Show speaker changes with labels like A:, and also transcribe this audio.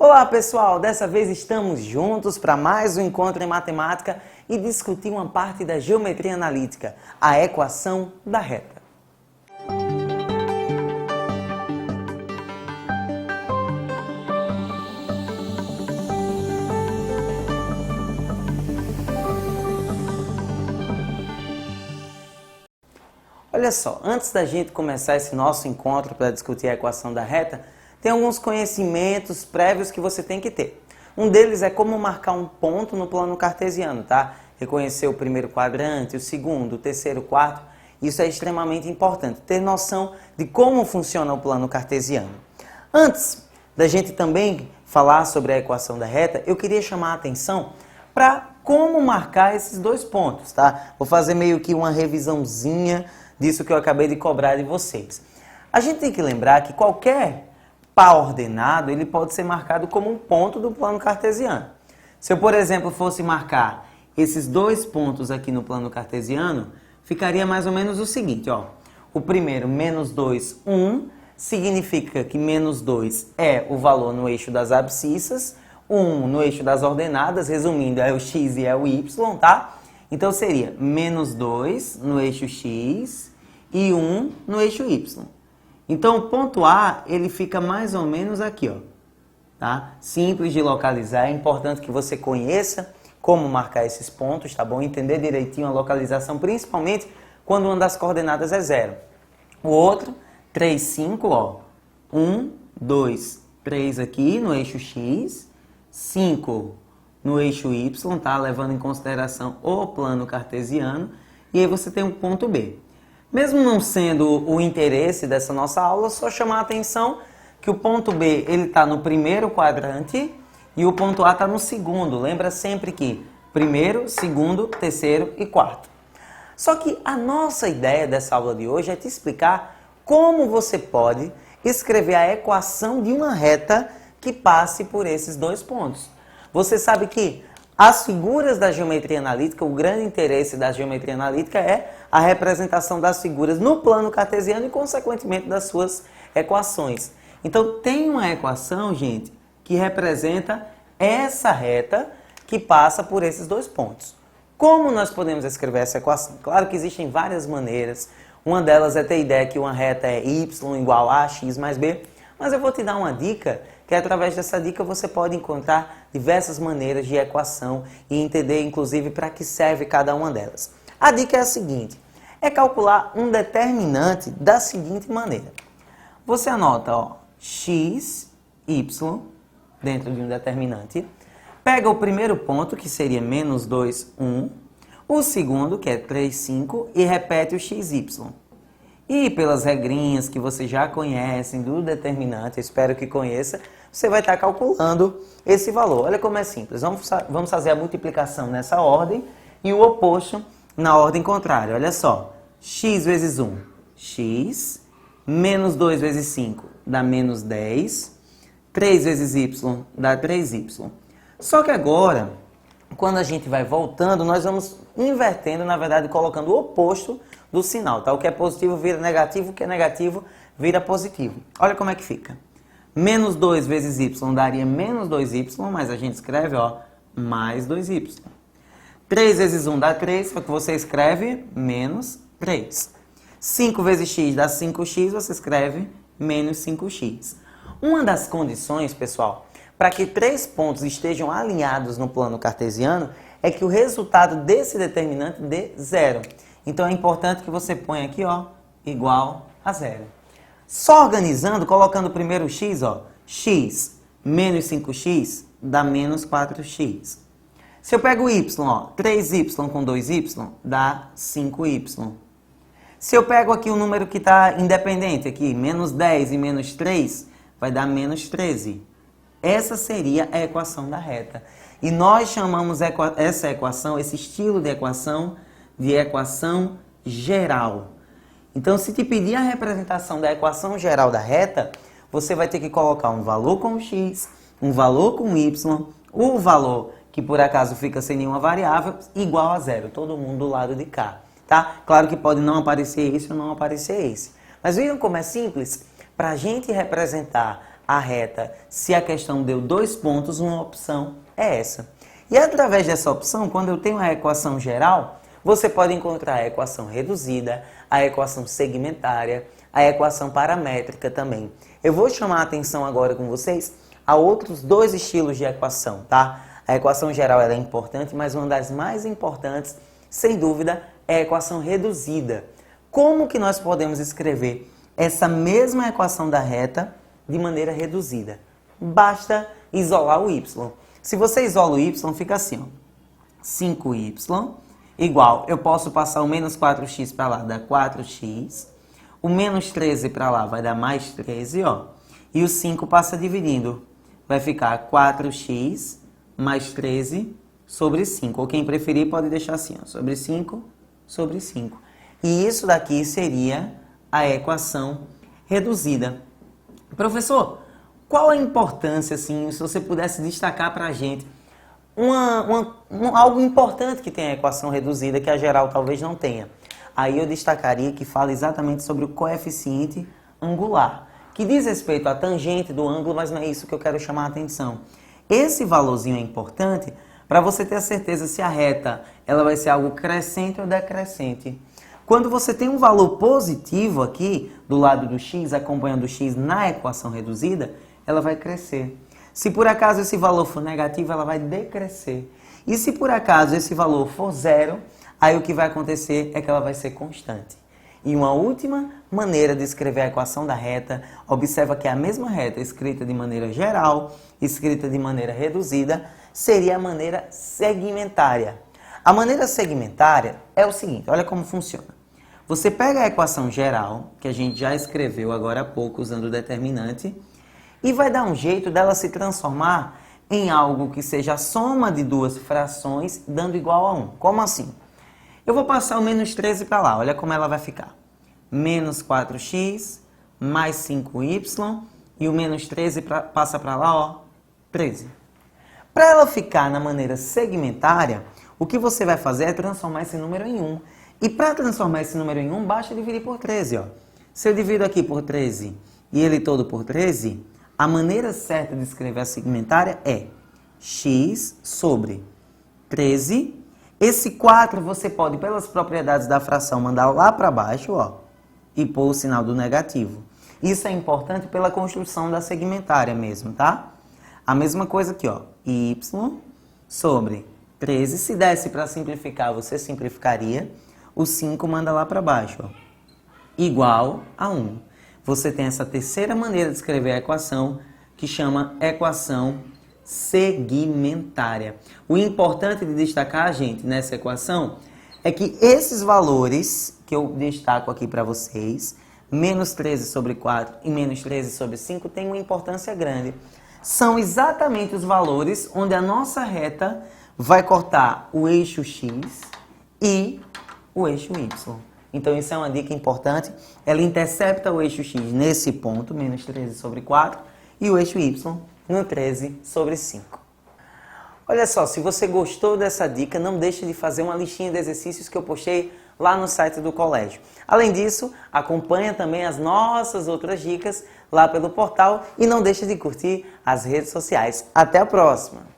A: Olá pessoal, dessa vez estamos juntos para mais um encontro em matemática e discutir uma parte da geometria analítica, a equação da reta. Olha só, antes da gente começar esse nosso encontro para discutir a equação da reta, tem alguns conhecimentos prévios que você tem que ter. Um deles é como marcar um ponto no plano cartesiano, tá? Reconhecer o primeiro quadrante, o segundo, o terceiro, o quarto. Isso é extremamente importante, ter noção de como funciona o plano cartesiano. Antes da gente também falar sobre a equação da reta, eu queria chamar a atenção para como marcar esses dois pontos, tá? Vou fazer meio que uma revisãozinha disso que eu acabei de cobrar de vocês. A gente tem que lembrar que qualquer par ordenado, ele pode ser marcado como um ponto do plano cartesiano. Se eu, por exemplo, fosse marcar esses dois pontos aqui no plano cartesiano, ficaria mais ou menos o seguinte, ó. O primeiro, menos 2, 1, significa que menos 2 é o valor no eixo das abscissas, 1 no eixo das ordenadas, resumindo, é o x e é o y, tá? Então seria menos 2 no eixo x e 1 no eixo y. Então o ponto A, ele fica mais ou menos aqui, ó. Tá? Simples de localizar, é importante que você conheça como marcar esses pontos, tá bom? Entender direitinho a localização, principalmente quando uma das coordenadas é 0. O outro, 3, 5, ó. 1, 2, 3 aqui no eixo x, 5 no eixo y, tá? Levando em consideração o plano cartesiano. E aí você tem um ponto B. Mesmo não sendo o interesse dessa nossa aula, só chamar a atenção que o ponto B ele está no primeiro quadrante e o ponto A está no segundo. Lembra sempre que primeiro, segundo, terceiro e quarto. Só que a nossa ideia dessa aula de hoje é te explicar como você pode escrever a equação de uma reta que passe por esses dois pontos. Você sabe que as figuras da geometria analítica, o grande interesse da geometria analítica é a representação das figuras no plano cartesiano e, consequentemente, das suas equações. Então, tem uma equação, gente, que representa essa reta que passa por esses dois pontos. Como nós podemos escrever essa equação? Claro que existem várias maneiras. Uma delas é ter a ideia que uma reta é y igual a x mais b, mas eu vou te dar uma dica que através dessa dica você pode encontrar diversas maneiras de equação e entender, inclusive, para que serve cada uma delas. A dica é a seguinte, é calcular um determinante da seguinte maneira. Você anota, ó, x, y, dentro de um determinante, pega o primeiro ponto, que seria menos 2, 1, o segundo, que é 3, 5, e repete o xy. E pelas regrinhas que vocês já conhecem do determinante, eu espero que conheça, você vai estar calculando esse valor. Olha como é simples. Vamos fazer a multiplicação nessa ordem e o oposto na ordem contrária. Olha só. X vezes 1, x. Menos 2 vezes 5 dá menos 10. 3 vezes y dá 3y. Só que agora, quando a gente vai voltando, nós vamos invertendo, na verdade, colocando o oposto do sinal. Tá? O que é positivo vira negativo, o que é negativo vira positivo. Olha como é que fica. Menos 2 vezes y daria menos 2y, mas a gente escreve, ó, mais 2y. 3 vezes 1 dá 3, só que você escreve menos 3. 5 vezes x dá 5x, você escreve menos 5x. Uma das condições, pessoal, para que três pontos estejam alinhados no plano cartesiano é que o resultado desse determinante dê 0. Então é importante que você ponha aqui, ó, igual a 0. Só organizando, colocando o primeiro x, ó, x menos 5x dá menos 4x. Se eu pego o y, ó, 3y com 2y dá 5y. Se eu pego aqui o número que está independente, aqui, menos 10 e menos 3, vai dar menos 13. Essa seria a equação da reta. E nós chamamos essa equação, esse estilo de equação geral. Então, se te pedir a representação da equação geral da reta, você vai ter que colocar um valor com x, um valor com y, o valor que por acaso fica sem nenhuma variável, igual a 0, todo mundo do lado de cá. Tá? Claro que pode não aparecer esse ou não aparecer esse. Mas vejam como é simples. Para a gente representar a reta se a questão deu 2 pontos, uma opção é essa. E através dessa opção, quando eu tenho a equação geral, você pode encontrar a equação reduzida, a equação segmentária, a equação paramétrica também. Eu vou chamar a atenção agora com vocês a outros 2 estilos de equação, tá? A equação geral ela é importante, mas uma das mais importantes, sem dúvida, é a equação reduzida. Como que nós podemos escrever essa mesma equação da reta de maneira reduzida? Basta isolar o y. Se você isola o y, fica assim, ó. 5y igual, eu posso passar o menos 4x para lá, dá 4x. O menos 13 para lá vai dar mais 13, ó. E o 5 passa dividindo. Vai ficar 4x mais 13 sobre 5. Ou quem preferir pode deixar assim, ó, sobre 5 sobre 5. E isso daqui seria a equação reduzida. Professor, qual a importância, assim, se você pudesse destacar para a gente algo importante que tem a equação reduzida que a geral talvez não tenha? Aí eu destacaria que fala exatamente sobre o coeficiente angular, que diz respeito à tangente do ângulo, mas não é isso que eu quero chamar a atenção. Esse valorzinho é importante para você ter a certeza se a reta ela vai ser algo crescente ou decrescente. Quando você tem um valor positivo aqui, do lado do x, acompanhando o x na equação reduzida, ela vai crescer. Se por acaso esse valor for negativo, ela vai decrescer. E se por acaso esse valor for zero, aí o que vai acontecer é que ela vai ser constante. E uma última maneira de escrever a equação da reta, observa que a mesma reta escrita de maneira geral, escrita de maneira reduzida, seria a maneira segmentária. A maneira segmentária é o seguinte, olha como funciona. Você pega a equação geral, que a gente já escreveu agora há pouco usando o determinante, e vai dar um jeito dela se transformar em algo que seja a soma de 2 frações, dando igual a 1. Como assim? Eu vou passar o menos 13 para lá, olha como ela vai ficar. Menos 4x mais 5y e o menos 13 passa para lá, ó, 13. Para ela ficar na maneira segmentária, o que você vai fazer é transformar esse número em 1. E para transformar esse número em 1, basta dividir por 13, ó. Se eu divido aqui por 13 e ele todo por 13, a maneira certa de escrever a segmentária é x sobre 13. Esse 4 você pode, pelas propriedades da fração, mandar lá para baixo, ó, e pôr o sinal do negativo. Isso é importante pela construção da segmentária mesmo, tá? A mesma coisa aqui, ó, y sobre 13. Se desse para simplificar, você simplificaria. O 5 manda lá para baixo, ó, igual a 1. Você tem essa terceira maneira de escrever a equação, que chama equação segmentária. O importante de destacar, gente, nessa equação, é que esses valores que eu destaco aqui para vocês, menos 13 sobre 4 e menos 13 sobre 5, têm uma importância grande. São exatamente os valores onde a nossa reta vai cortar o eixo x e o eixo y. Então isso é uma dica importante. Ela intercepta o eixo x nesse ponto, menos 13 sobre 4, e o eixo y no 13 sobre 5. Olha só, se você gostou dessa dica, não deixe de fazer uma listinha de exercícios que eu postei lá no site do colégio. Além disso, acompanha também as nossas outras dicas lá pelo portal e não deixe de curtir as redes sociais. Até a próxima!